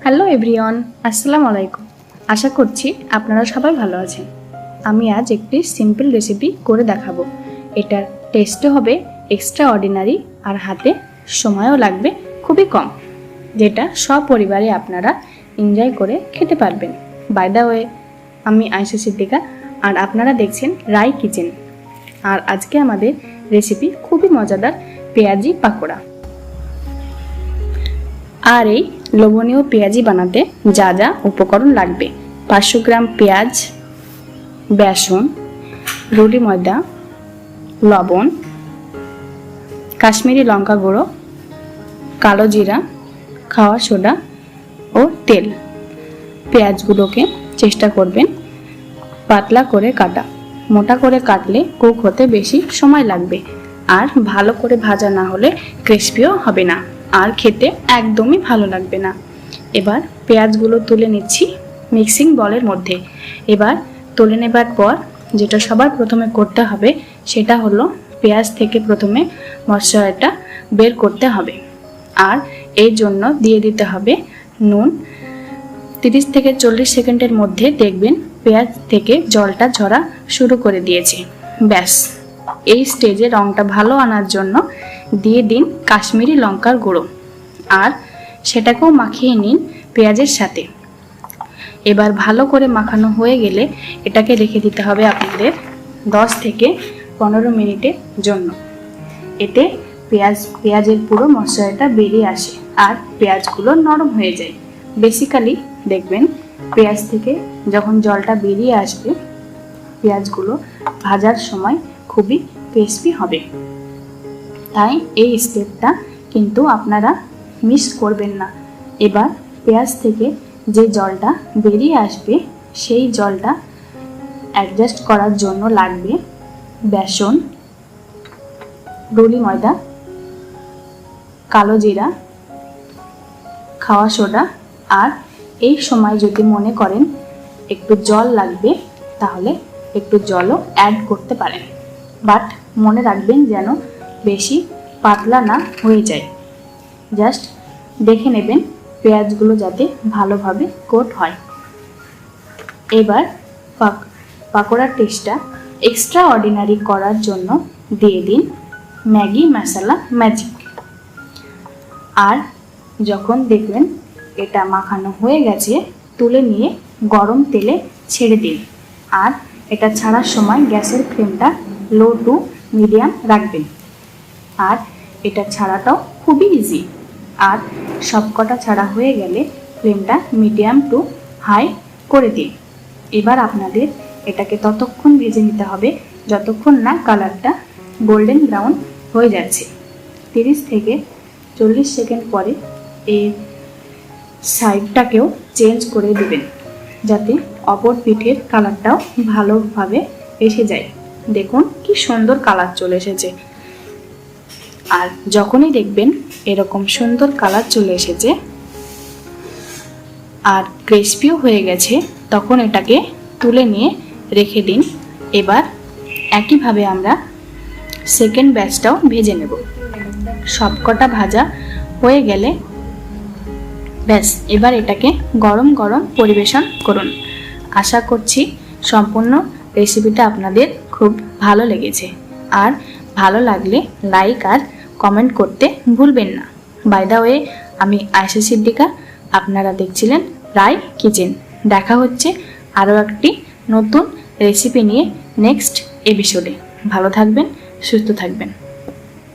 Hello everyone, আসসালামু আলাইকুম। আশা করছি আপনারা সবাই ভালো আছেন। আমি আজ একটি সিম্পল রেসিপি করে দেখাবো। এটার টেস্টও হবে এক্সট্রা অর্ডিনারি আর হাতে সময়ও লাগবে খুবই কম, যেটা সপরিবারে আপনারা এনজয় করে খেতে পারবেন। বাই দ্য ওয়ে, আমি আয়েশা সিদ্দিকা আর আপনারা দেখছেন রাই কিচেন। আর আজকে আমাদের রেসিপি খুবই মজাদার পেঁয়াজি পাকোড়া। আর এই লোভনীয় পেঁয়াজি বানাতে যা যা উপকরণ লাগবে: 500 গ্রাম পেঁয়াজ, বেসন, রুটি ময়দা, লবণ, কাশ্মীরি লঙ্কা গুঁড়ো, কালো জিরা, খাওয়া সোডা ও তেল। পেঁয়াজগুলোকে চেষ্টা করবেন পাতলা করে কাটা। মোটা করে কাটলে কুক হতে বেশি সময় লাগবে, আর ভালো করে ভাজা না হলে ক্রিস্পিও হবে না, আর খেতে একদমই ভালো লাগবে না। এবার পেঁয়াজগুলো তুলে নিচ্ছি মিক্সিং বলের মধ্যে। এবার তুলে নেবার পর যেটা সবার প্রথমে করতে হবে সেটা হলো পেঁয়াজ থেকে প্রথমে মশলাটা বের করতে হবে, আর এই জন্য দিয়ে দিতে হবে নুন। 30 থেকে 40 সেকেন্ডের মধ্যে দেখবেন পেঁয়াজ থেকে জলটা ঝরা শুরু করে দিয়েছে। ব্যাস, এই স্টেজে রঙটা ভালো আনার জন্য দিয়ে দিন কাশ্মীরি লঙ্কার গুঁড়ো, আর সেটাকেও মাখিয়ে নিন পেঁয়াজের সাথে। এবার ভালো করে মাখানো হয়ে গেলে এটাকে রেখে দিতে হবে আপনাদের 10 থেকে 15 মিনিটের জন্য। এতে পেঁয়াজের পুরো মশলাটা বেরিয়ে আসে আর পেঁয়াজগুলো নরম হয়ে যায়। বেসিক্যালি দেখবেন পেঁয়াজ থেকে যখন জলটা বেরিয়ে আসবে পেঁয়াজগুলো ভাজার সময় খুবই ক্রিস্পি হবে। তাই এই স্টেপটা কিন্তু আপনারা মিস করবেন না। এবার পেঁয়াজ থেকে যে জলটা বেরিয়ে আসবে সেই জলটা অ্যাডজাস্ট করার জন্য লাগবে বেসন, রুটি ময়দা, কালো জিরা, খাওয়া সোডা। আর এই সময় যদি মনে করেন একটু জল লাগবে তাহলে একটু জলও অ্যাড করতে পারেন, বাট মনে রাখবেন যেন বেশি পাতলা না হয়ে যায়। জাস্ট দেখে নেবেন পেঁয়াজগুলো যাতে ভালোভাবে কোট হয়। এবার পাকোড়ার টেস্টটা এক্সট্রা অর্ডিনারি করার জন্য দিয়ে দিন ম্যাগি মশলা ম্যাজিক। আর যখন দেখবেন এটা মাখানো হয়ে গেছে তুলে নিয়ে গরম তেলে ছেড়ে দিন, আর এটা ছাড়ার সময় গ্যাসের ফ্লেমটা লো টু মিডিয়াম রাখবেন। আর এটা ছাড়াটাও খুবই ইজি। আর সবকটা ছাড়া হয়ে গেলে ফ্লেমটা মিডিয়াম টু হাই করে দিন। এবার আপনাদের এটাকে ততক্ষণ ভেজে নিতে হবে যতক্ষণ না কালারটা গোল্ডেন ব্রাউন হয়ে যাচ্ছে। 30 থেকে 40 সেকেন্ড পরে এর সাইডটাকেও চেঞ্জ করে দেবেন যাতে অপর পিঠের কালারটাও ভালোভাবে এসে যায়। দেখুন কি সুন্দর কালার চলে এসেছে। আর যখনই দেখবেন এরকম সুন্দর কালার চলে এসেছে আর ক্রিস্পিও হয়ে গেছে তখন এটাকে তুলে নিয়ে রেখে দিন। এবার একইভাবে আমরা সেকেন্ড ব্যাচটাও ভেজে নেব। সবকটা ভাজা হয়ে গেলে ব্যাস, এবার এটাকে গরম গরম পরিবেশন করুন। আশা করছি সম্পূর্ণ রেসিপিটা আপনাদের খুব ভালো লেগেছে, আর ভালো লাগলে লাইক আর কমেন্ট করতে ভুলবেন না। বাই দ্য ওয়ে, আমি আয়েশা সিদ্দিকা, আপনারা দেখছিলেন রাই কিচেন। দেখা হচ্ছে আরও একটি নতুন রেসিপি নিয়ে নেক্সট এপিসোডে। ভালো থাকবেন, সুস্থ থাকবেন।